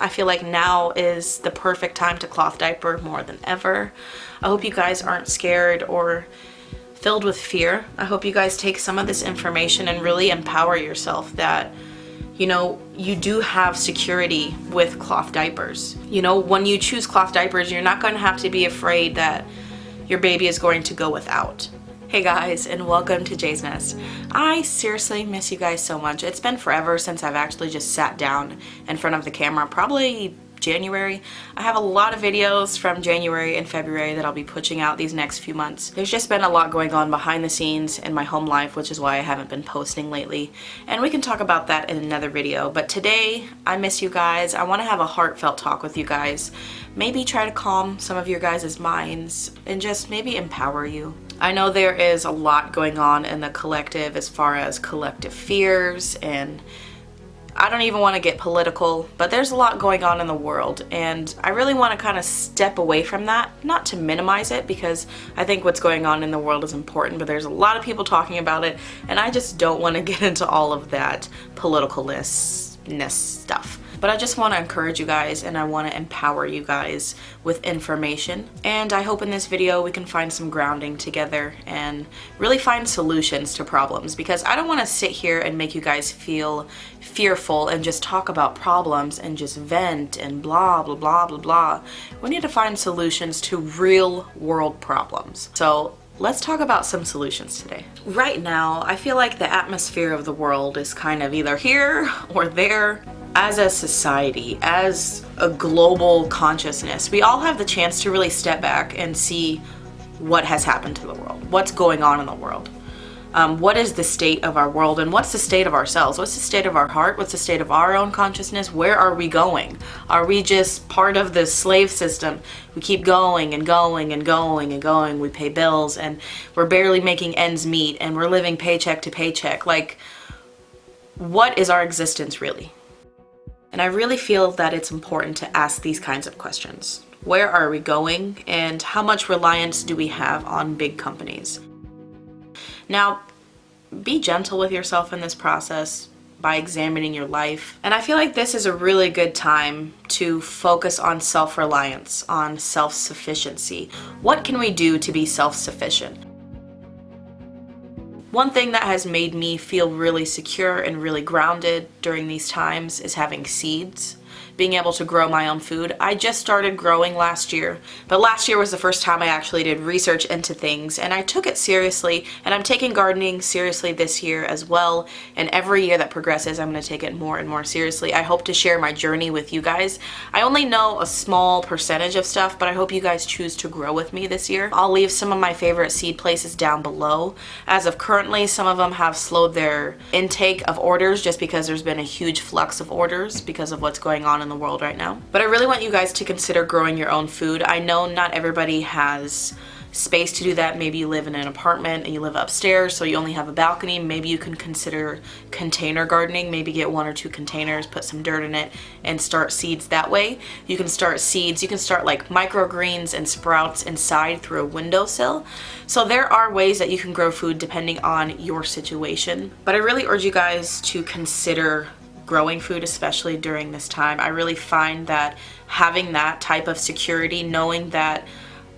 I feel like now is the perfect time to cloth diaper more than ever. I hope you guys aren't scared or filled with fear. I hope you guys take some of this information and really empower yourself that, you know, you do have security with cloth diapers. You know, when you choose cloth diapers, you're not going to have to be afraid that your baby is going to go without. Hey guys, and welcome to Jay's Nest. I seriously miss you guys so much. It's been forever since I've actually just sat down in front of the camera, probably January. I have a lot of videos from January and February that I'll be pushing out these next few months. There's just been a lot going on behind the scenes in my home life, which is why I haven't been posting lately. And we can talk about that in another video. But today, I miss you guys. I want to have a heartfelt talk with you guys. Maybe try to calm some of your guys' minds and just maybe empower you. I know there is a lot going on in the collective as far as collective fears, and I don't even want to get political, but there's a lot going on in the world, and I really want to kind of step away from that, not to minimize it, because I think what's going on in the world is important, but there's a lot of people talking about it, and I just don't want to get into all of that politicalness stuff. But I just want to encourage you guys, and I want to empower you guys with information. And I hope in this video we can find some grounding together and really find solutions to problems, because I don't want to sit here and make you guys feel fearful and just talk about problems and just vent and blah blah blah blah blah. We need to find solutions to real world problems. So let's talk about some solutions today. Right now, I feel like the atmosphere of the world is kind of either here or there. As a society, as a global consciousness, we all have the chance to really step back and see what has happened to the world, what's going on in the world. What is the state of our world, and what's the state of ourselves? What's the state of our heart? What's the state of our own consciousness? Where are we going? Are we just part of the slave system? We keep going and going and going and going. We pay bills and we're barely making ends meet and we're living paycheck to paycheck. Like, what is our existence really? And I really feel that it's important to ask these kinds of questions. Where are we going, and how much reliance do we have on big companies? Now, be gentle with yourself in this process by examining your life. And I feel like this is a really good time to focus on self-reliance, on self-sufficiency. What can we do to be self-sufficient? One thing that has made me feel really secure and really grounded during these times is having seeds. Being able to grow my own food. I just started growing last year, but last year was the first time I actually did research into things, and I took it seriously, and I'm taking gardening seriously this year as well, and every year that progresses I'm going to take it more and more seriously. I hope to share my journey with you guys. I only know a small percentage of stuff, but I hope you guys choose to grow with me this year. I'll leave some of my favorite seed places down below. As of currently, some of them have slowed their intake of orders just because there's been a huge flux of orders because of what's going on in the world right now. But I really want you guys to consider growing your own food. I know not everybody has space to do that. Maybe you live in an apartment and you live upstairs, so you only have a balcony. Maybe you can consider container gardening. Maybe get 1 or 2 containers, put some dirt in it, and start seeds that way. You can start seeds. You can start like microgreens and sprouts inside through a windowsill. So there are ways that you can grow food depending on your situation. But I really urge you guys to consider growing food, especially during this time. I really find that having that type of security, knowing that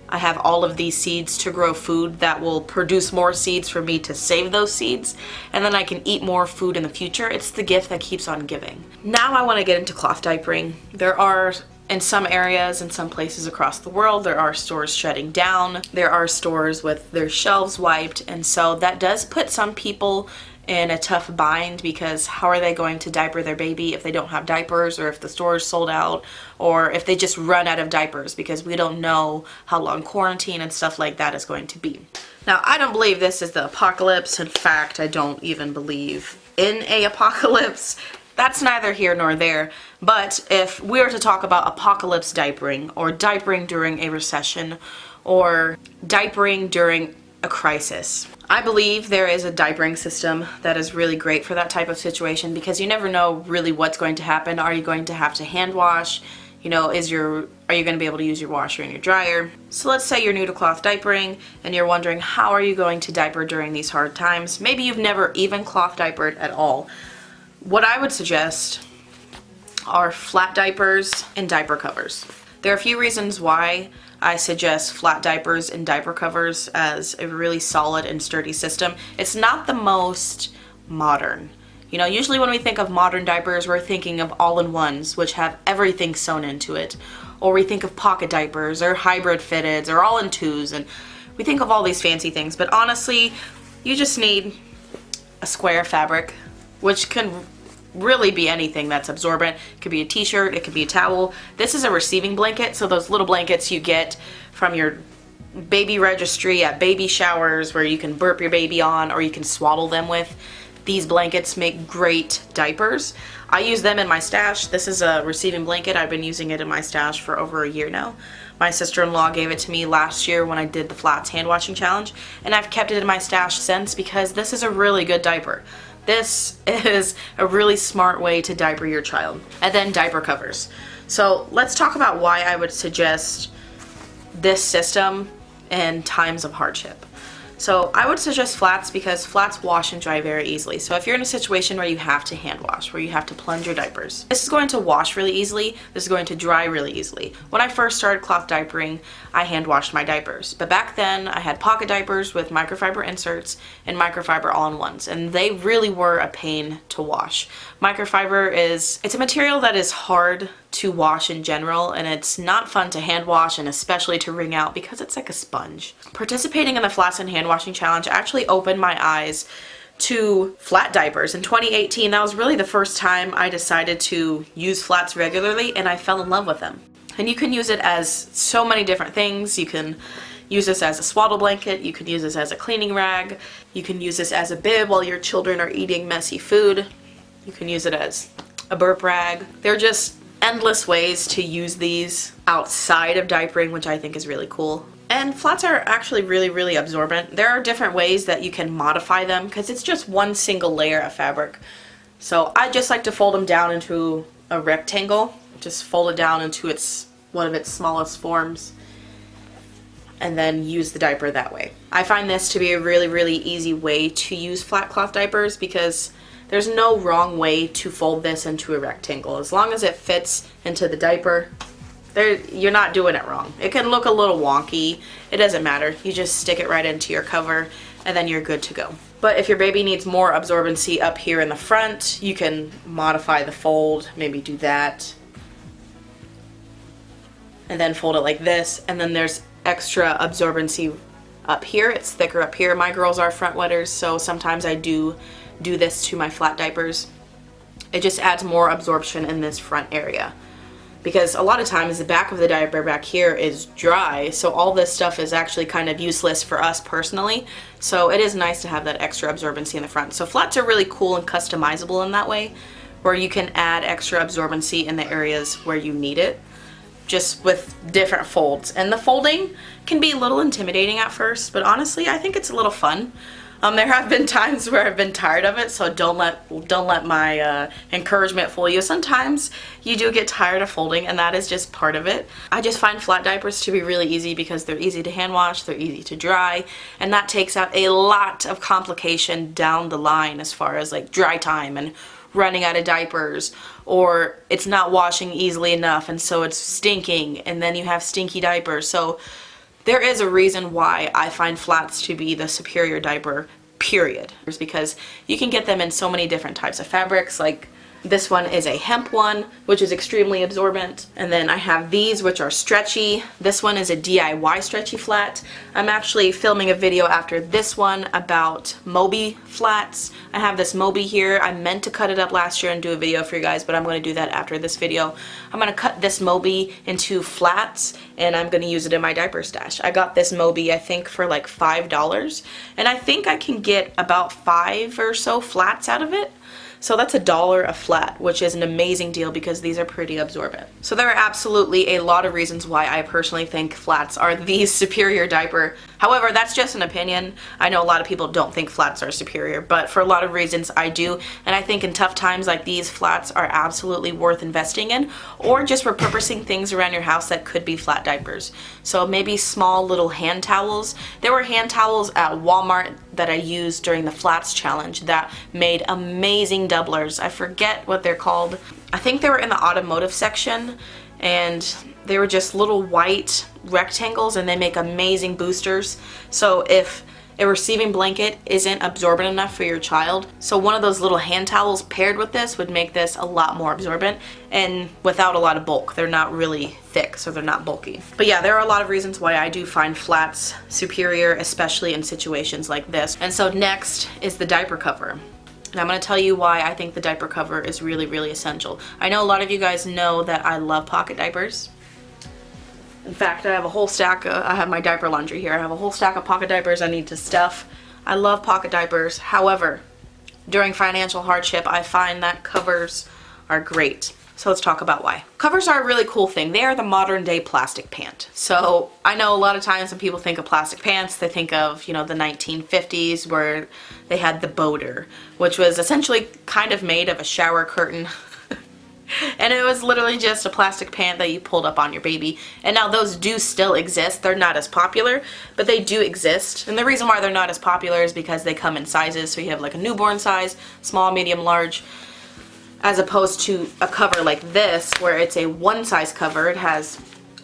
I have all of these seeds to grow food that will produce more seeds for me to save those seeds, and then I can eat more food in the future, it's the gift that keeps on giving. Now I want to get into cloth diapering. There are, in some areas, in some places across the world, there are stores shutting down. There are stores with their shelves wiped, and so that does put some people in a tough bind, because how are they going to diaper their baby if they don't have diapers, or if the store is sold out, or if they just run out of diapers, because we don't know how long quarantine and stuff like that is going to be. Now, I don't believe this is the apocalypse. In fact, I don't even believe in a apocalypse. That's neither here nor there. But if we were to talk about apocalypse diapering, or diapering during a recession, or diapering during a crisis, I believe there is a diapering system that is really great for that type of situation, because you never know really what's going to happen. Are you going to have to hand wash? You know, are you going to be able to use your washer and your dryer? So let's say you're new to cloth diapering and you're wondering, how are you going to diaper during these hard times? Maybe you've never even cloth diapered at all. What I would suggest are flat diapers and diaper covers. There are a few reasons why I suggest flat diapers and diaper covers as a really solid and sturdy system. It's not the most modern. You know, usually when we think of modern diapers, we're thinking of all-in-ones, which have everything sewn into it. Or we think of pocket diapers, or hybrid fitteds, or all-in-twos, and we think of all these fancy things. But honestly, you just need a square fabric, which can really be anything that's absorbent. It could be a t-shirt, it could be a towel. This is a receiving blanket, so those little blankets you get from your baby registry at baby showers where you can burp your baby on or you can swaddle them with. These blankets make great diapers. I use them in my stash. This is a receiving blanket. I've been using it in my stash for over a year now. My sister-in-law gave it to me last year when I did the Flats hand washing challenge, and I've kept it in my stash since because this is a really good diaper. This is a really smart way to diaper your child. And then diaper covers. So let's talk about why I would suggest this system in times of hardship. So I would suggest flats because flats wash and dry very easily. So if you're in a situation where you have to hand wash, where you have to plunge your diapers, this is going to wash really easily, this is going to dry really easily. When I first started cloth diapering, I hand washed my diapers. But back then I had pocket diapers with microfiber inserts and microfiber all-in-ones, and they really were a pain to wash. Microfiber it's a material that is hard to wash in general, and it's not fun to hand wash and especially to wring out because it's like a sponge. Participating in the Flats and Hand Washing Challenge actually opened my eyes to flat diapers. In 2018, that was really the first time I decided to use flats regularly, and I fell in love with them. And you can use it as so many different things. You can use this as a swaddle blanket, you can use this as a cleaning rag, you can use this as a bib while your children are eating messy food, you can use it as a burp rag. They're just endless ways to use these outside of diapering, which I think is really cool. And flats are actually really absorbent. There are different ways that you can modify them because it's just one single layer of fabric. So I just like to fold them down into a rectangle, just fold it down into one of its smallest forms, and then use the diaper that way. I find this to be a really easy way to use flat cloth diapers because there's no wrong way to fold this into a rectangle. As long as it fits into the diaper, you're not doing it wrong. It can look a little wonky. It doesn't matter. You just stick it right into your cover and then you're good to go. But if your baby needs more absorbency up here in the front, you can modify the fold, maybe do that. And then fold it like this, and then there's extra absorbency up here. It's thicker up here. My girls are front wetters, so sometimes I do this to my flat diapers. It just adds more absorption in this front area because a lot of times the back of the diaper back here is dry, so all this stuff is actually kind of useless for us personally, so it is nice to have that extra absorbency in the front. So flats are really cool and customizable in that way, where you can add extra absorbency in the areas where you need it, just with different folds. And the folding can be a little intimidating at first, but honestly I think it's a little fun. There have been times where I've been tired of it, so don't let my encouragement fool you. Sometimes you do get tired of folding, and that is just part of it. I just find flat diapers to be really easy because they're easy to hand wash, they're easy to dry, and that takes out a lot of complication down the line as far as like dry time and running out of diapers, or it's not washing easily enough and so it's stinking, and then you have stinky diapers. So there is a reason why I find flats to be the superior diaper, period. It's because you can get them in so many different types of fabrics. Like this one is a hemp one, which is extremely absorbent. And then I have these, which are stretchy. This one is a DIY stretchy flat. I'm actually filming a video after this one about Moby Flats. I have this Moby here. I meant to cut it up last year and do a video for you guys, but I'm going to do that after this video. I'm going to cut this Moby into flats, and I'm going to use it in my diaper stash. I got this Moby, I think, for like $5, and I think I can get about 5 or so flats out of it. So that's $1 a flat, which is an amazing deal because these are pretty absorbent. So there are absolutely a lot of reasons why I personally think flats are the superior diaper. However, that's just an opinion. I know a lot of people don't think flats are superior, but for a lot of reasons I do. And I think in tough times like these, flats are absolutely worth investing in, or just repurposing things around your house that could be flat diapers. So maybe small little hand towels. There were hand towels at Walmart that I used during the Flats challenge that made amazing doublers. I forget what they're called. I think they were in the automotive section, and they were just little white rectangles, and they make amazing boosters. So if a receiving blanket isn't absorbent enough for your child, so one of those little hand towels paired with this would make this a lot more absorbent and without a lot of bulk. They're not really thick, so they're not bulky. But yeah, there are a lot of reasons why I do find Flats superior, especially in situations like this. And so next is the diaper cover. And I'm going to tell you why I think the diaper cover is really, really essential. I know a lot of you guys know that I love pocket diapers. In fact, I have a whole stack I have my diaper laundry here. I have a whole stack of pocket diapers I need to stuff. I love pocket diapers. However, during financial hardship, I find that covers are great. So let's talk about why. Covers are a really cool thing. They are the modern day plastic pant. So I know a lot of times when people think of plastic pants, they think of, you know, the 1950s where they had the boater, which was essentially kind of made of a shower curtain. And it was literally just a plastic pant that you pulled up on your baby. And now those do still exist. They're not as popular, but they do exist. And the reason why they're not as popular is because they come in sizes. So you have like a newborn size, small, medium, large, as opposed to a cover like this where it's a one size cover. It has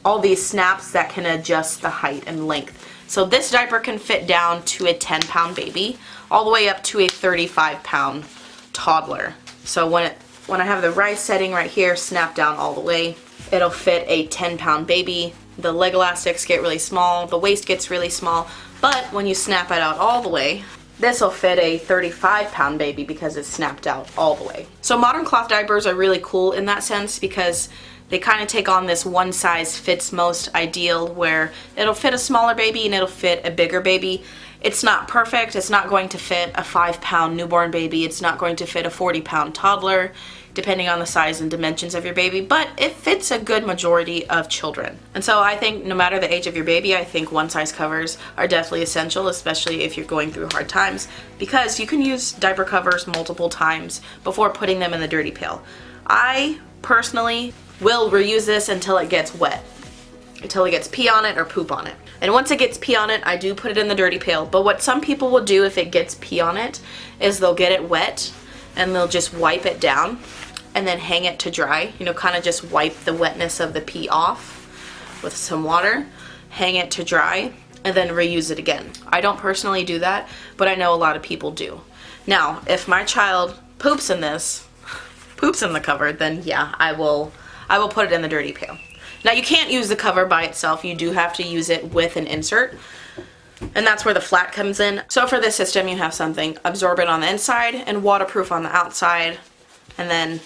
all these snaps that can adjust the height and length. So this diaper can fit down to a 10-pound baby all the way up to a 35-pound toddler. So when I have the rise setting right here snapped down all the way, it'll fit a 10-pound baby. The leg elastics get really small, the waist gets really small, but when you snap it out all the way, this will fit a 35-pound baby because it's snapped out all the way. So modern cloth diapers are really cool in that sense because they kind of take on this one size fits most ideal where it'll fit a smaller baby and it'll fit a bigger baby. It's not perfect. It's not going to fit a 5-pound newborn baby. It's not going to fit a 40-pound toddler, depending on the size and dimensions of your baby, but it fits a good majority of children. And so I think no matter the age of your baby, I think one size covers are definitely essential, especially if you're going through hard times, because you can use diaper covers multiple times before putting them in the dirty pail. I personally will reuse this until it gets wet, until it gets pee on it or poop on it. And once it gets pee on it, I do put it in the dirty pail. But what some people will do if it gets pee on it is they'll get it wet and they'll just wipe it down and then hang it to dry. You know, kind of just wipe the wetness of the pee off with some water, hang it to dry, and then reuse it again. I don't personally do that, but I know a lot of people do. Now, if my child poops in this, poops in the cover, then yeah, I will put it in the dirty pail. Now you can't use the cover by itself, you do have to use it with an insert, and that's where the flat comes in. So for this system you have something absorbent on the inside and waterproof on the outside, and then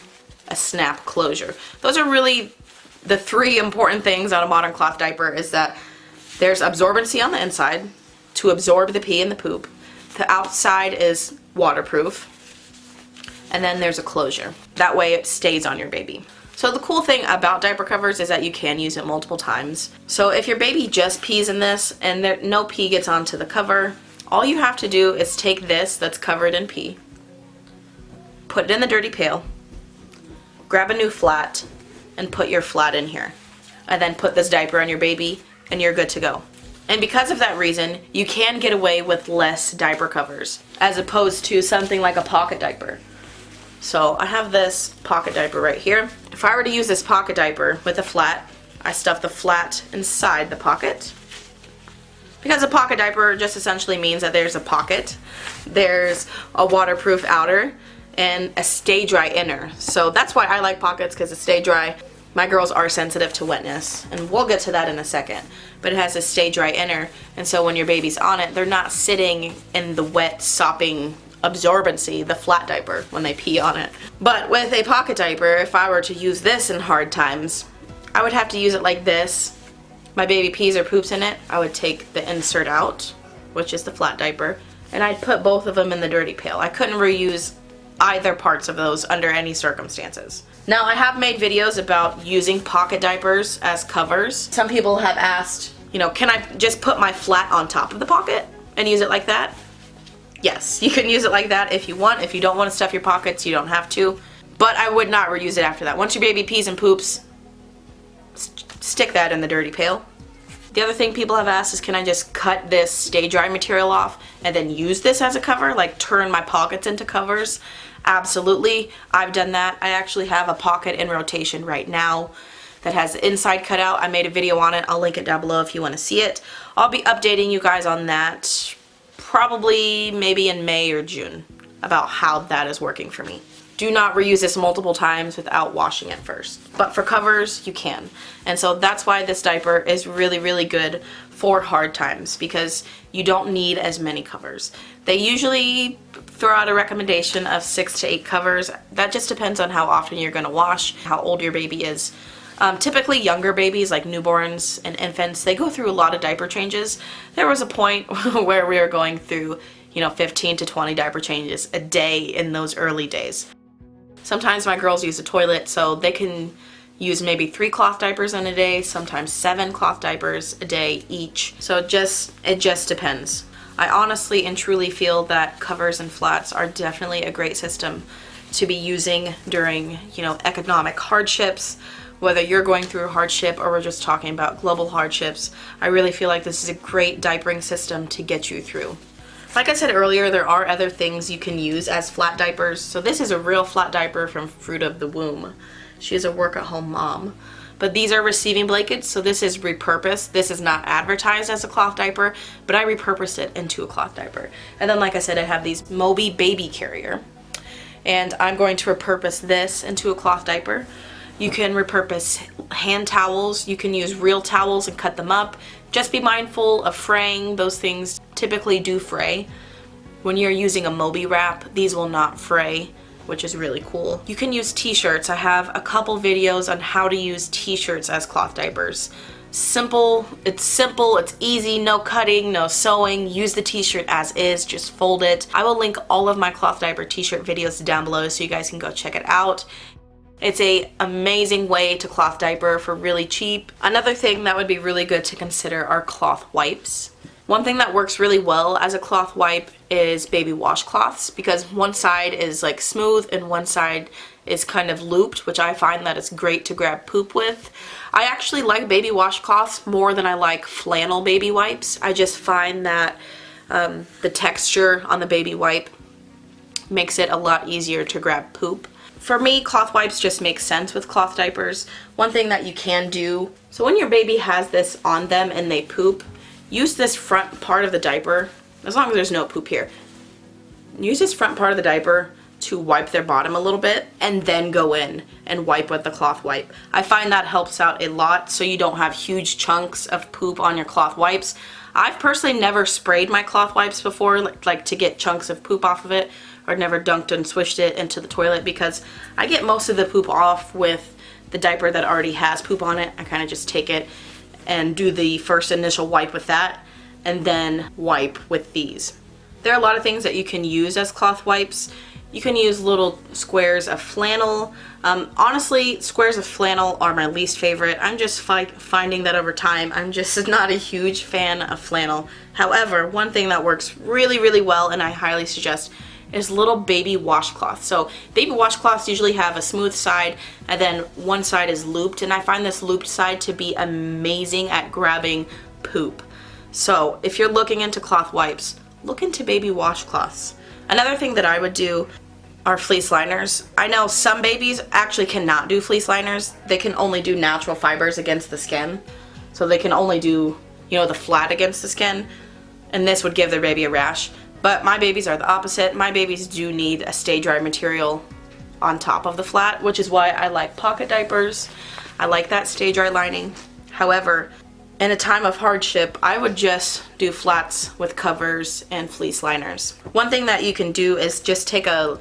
a snap closure. Those are really the three important things on a modern cloth diaper, is that there's absorbency on the inside to absorb the pee and the poop, the outside is waterproof, and then there's a closure. That way it stays on your baby. So the cool thing about diaper covers is that you can use it multiple times. So if your baby just pees in this and no pee gets onto the cover, all you have to do is take this that's covered in pee, put it in the dirty pail, grab a new flat, and put your flat in here. And then put this diaper on your baby and you're good to go. And because of that reason, you can get away with less diaper covers as opposed to something like a pocket diaper. So I have this pocket diaper right here. If I were to use this pocket diaper with a flat, I stuff the flat inside the pocket. Because a pocket diaper just essentially means that there's a pocket, there's a waterproof outer, and a stay dry inner. So that's why I like pockets, because it's stay dry. My girls are sensitive to wetness, and we'll get to that in a second. But it has a stay dry inner, and so when your baby's on it, they're not sitting in the wet, sopping absorbency, the flat diaper, when they pee on it. But with a pocket diaper, if I were to use this in hard times, I would have to use it like this. My baby pees or poops in it, I would take the insert out, which is the flat diaper, and I'd put both of them in the dirty pail. I couldn't reuse either parts of those under any circumstances. Now, I have made videos about using pocket diapers as covers. Some people have asked, you know, can I just put my flat on top of the pocket and use it like that? Yes, you can use it like that if you want. If you don't want to stuff your pockets, you don't have to. But I would not reuse it after that. Once your baby pees and poops, stick that in the dirty pail The other thing people have asked is, can I just cut this stay dry material off and then use this as a cover, like turn my pockets into covers? Absolutely, I've done that. I actually have a pocket in rotation right now that has the inside cut out. I made a video on it. I'll link it down below if you want to see it. I'll be updating you guys on that probably maybe in May or June about how that is working for me. Do not reuse this multiple times without washing it first. But for covers, you can. And so that's why this diaper is really, really good for hard times, because you don't need as many covers. They usually throw out a recommendation of 6 to 8 covers. That just depends on how often you're going to wash, how old your baby is. Typically younger babies like newborns and infants, they go through a lot of diaper changes. There was a point where we were going through, 15 to 20 diaper changes a day in those early days. Sometimes my girls use the toilet, so they can use maybe 3 cloth diapers in a day, sometimes 7 cloth diapers a day each. So it just depends. I honestly and truly feel that covers and flats are definitely a great system to be using during, economic hardships. Whether you're going through a hardship or we're just talking about global hardships, I really feel like this is a great diapering system to get you through. Like I said earlier, there are other things you can use as flat diapers. So this is a real flat diaper from Fruit of the Womb. She is a work-at-home mom. But these are receiving blankets, so this is repurposed. This is not advertised as a cloth diaper, but I repurposed it into a cloth diaper. And then, like I said, I have these Moby baby carrier. And I'm going to repurpose this into a cloth diaper. You can repurpose hand towels. You can use real towels and cut them up. Just be mindful of fraying. Those things typically do fray. When you're using a Moby wrap, these will not fray, which is really cool. You can use t-shirts. I have a couple videos on how to use t-shirts as cloth diapers. It's simple, it's easy, no cutting, no sewing. Use the t-shirt as is, just fold it. I will link all of my cloth diaper t-shirt videos down below so you guys can go check it out. It's an amazing way to cloth diaper for really cheap. Another thing that would be really good to consider are cloth wipes. One thing that works really well as a cloth wipe is baby washcloths, because one side is like smooth and one side is kind of looped, which I find that it's great to grab poop with. I actually like baby washcloths more than I like flannel baby wipes. I just find that the texture on the baby wipe makes it a lot easier to grab poop. For me, cloth wipes just make sense with cloth diapers. One thing that you can do, so when your baby has this on them and they poop, use this front part of the diaper, as long as there's no poop here, use this front part of the diaper to wipe their bottom a little bit and then go in and wipe with the cloth wipe. I find that helps out a lot so you don't have huge chunks of poop on your cloth wipes. I've personally never sprayed my cloth wipes before, like to get chunks of poop off of it, or never dunked and swished it into the toilet, because I get most of the poop off with the diaper that already has poop on it. I kind of just take it and do the first initial wipe with that and then wipe with these. There are a lot of things that you can use as cloth wipes. You can use little squares of flannel. Honestly, squares of flannel are my least favorite. I'm just finding that over time, I'm just not a huge fan of flannel. However, one thing that works really, really well, and I highly suggest, is little baby washcloths. So baby washcloths usually have a smooth side and then one side is looped, and I find this looped side to be amazing at grabbing poop. So if you're looking into cloth wipes, look into baby washcloths. Another thing that I would do are fleece liners. I know some babies actually cannot do fleece liners. They can only do natural fibers against the skin. So they can only do, the flat against the skin, and this would give their baby a rash. But my babies are the opposite. My babies do need a stay dry material on top of the flat, which is why I like pocket diapers. I like that stay dry lining. However, in a time of hardship, I would just do flats with covers and fleece liners. One thing that you can do is just take a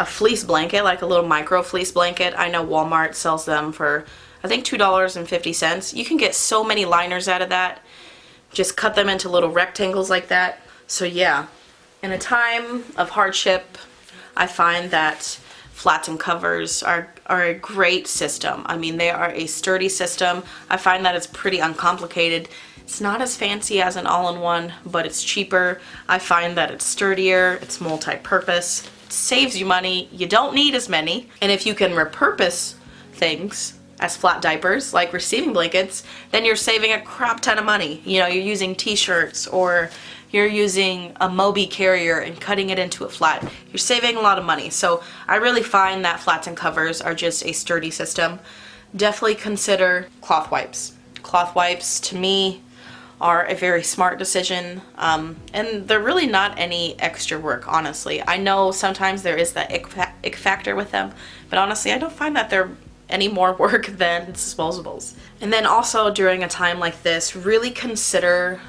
fleece blanket, like a little micro fleece blanket. I know Walmart sells them for, I think, $2.50. You can get so many liners out of that. Just cut them into little rectangles like that. So yeah. In a time of hardship, I find that flats and covers are a great system. I mean, they are a sturdy system. I find that it's pretty uncomplicated. It's not as fancy as an all-in-one, but it's cheaper. I find that it's sturdier, it's multi-purpose, it saves you money, you don't need as many. And if you can repurpose things as flat diapers, like receiving blankets, then you're saving a crap ton of money. You know, you're using t-shirts or you're using a Moby carrier and cutting it into a flat. You're saving a lot of money. So I really find that flats and covers are just a sturdy system. Definitely consider cloth wipes. Cloth wipes, to me, are a very smart decision, and they're really not any extra work, honestly. I know sometimes there is that ick factor with them, but honestly I don't find that they're any more work than disposables. And then also during a time like this, really consider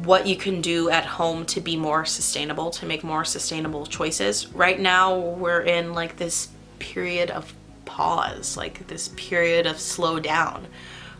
what you can do at home to be more sustainable, to make more sustainable choices. Right now we're in like this period of pause, like this period of slow down,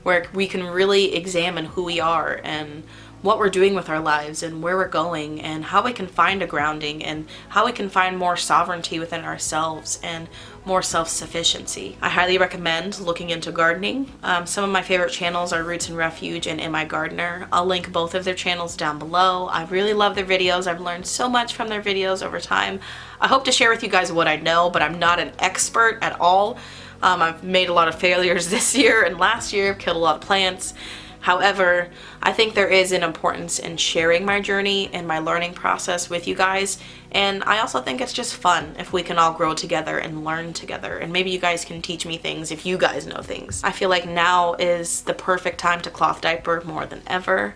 where we can really examine who we are and what we're doing with our lives and where we're going and how we can find a grounding and how we can find more sovereignty within ourselves and more self-sufficiency. I highly recommend looking into gardening. Some of my favorite channels are Roots and Refuge and MiGardener. I'll link both of their channels down below. I really love their videos. I've learned so much from their videos over time. I hope to share with you guys what I know, but I'm not an expert at all. I've made a lot of failures this year and last year. I've killed a lot of plants. However, I think there is an importance in sharing my journey and my learning process with you guys. And I also think it's just fun if we can all grow together and learn together. And maybe you guys can teach me things if you guys know things. I feel like now is the perfect time to cloth diaper more than ever.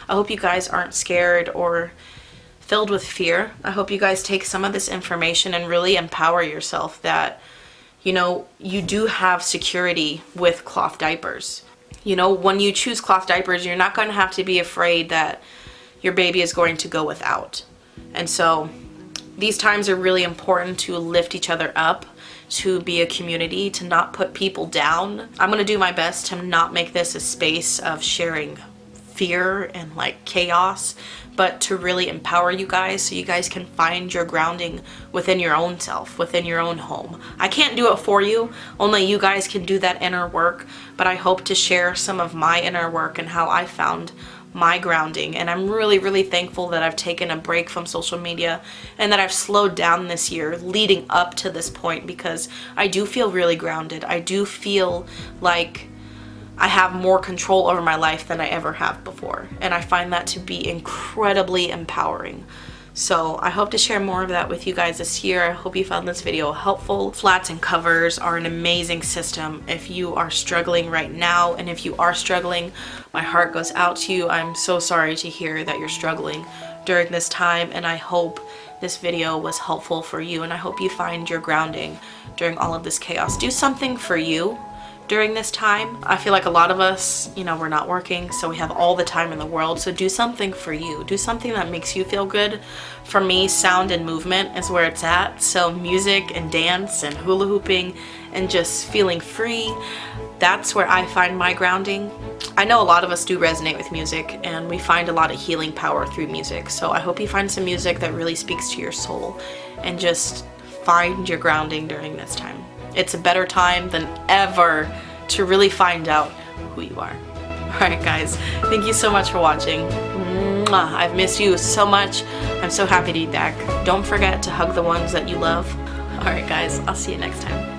I hope you guys aren't scared or filled with fear. I hope you guys take some of this information and really empower yourself that, you know, you do have security with cloth diapers. You know, when you choose cloth diapers, you're not going to have to be afraid that your baby is going to go without. And so these times are really important to lift each other up, to be a community, to not put people down. I'm going to do my best to not make this a space of sharing fear and like chaos, but to really empower you guys so you guys can find your grounding within your own self, within your own home. I can't do it for you, only you guys can do that inner work, but I hope to share some of my inner work and how I found my grounding. And I'm really, really thankful that I've taken a break from social media and that I've slowed down this year leading up to this point, because I do feel really grounded. I do feel like I have more control over my life than I ever have before, and I find that to be incredibly empowering. So I hope to share more of that with you guys this year. I hope you found this video helpful. Flats and covers are an amazing system if you are struggling right now, and if you are struggling, my heart goes out to you. I'm so sorry to hear that you're struggling during this time, and I hope this video was helpful for you, and I hope you find your grounding during all of this chaos. Do something for you during this time. I feel like a lot of us, you know, we're not working, so we have all the time in the world. So do something for you. Do something that makes you feel good. For me, sound and movement is where it's at. So music and dance and hula hooping and just feeling free, that's where I find my grounding. I know a lot of us do resonate with music, and we find a lot of healing power through music. So I hope you find some music that really speaks to your soul and just find your grounding during this time. It's a better time than ever to really find out who you are. Alright guys, thank you so much for watching. Mwah. I've missed you so much. I'm so happy to be back. Don't forget to hug the ones that you love. Alright guys, I'll see you next time.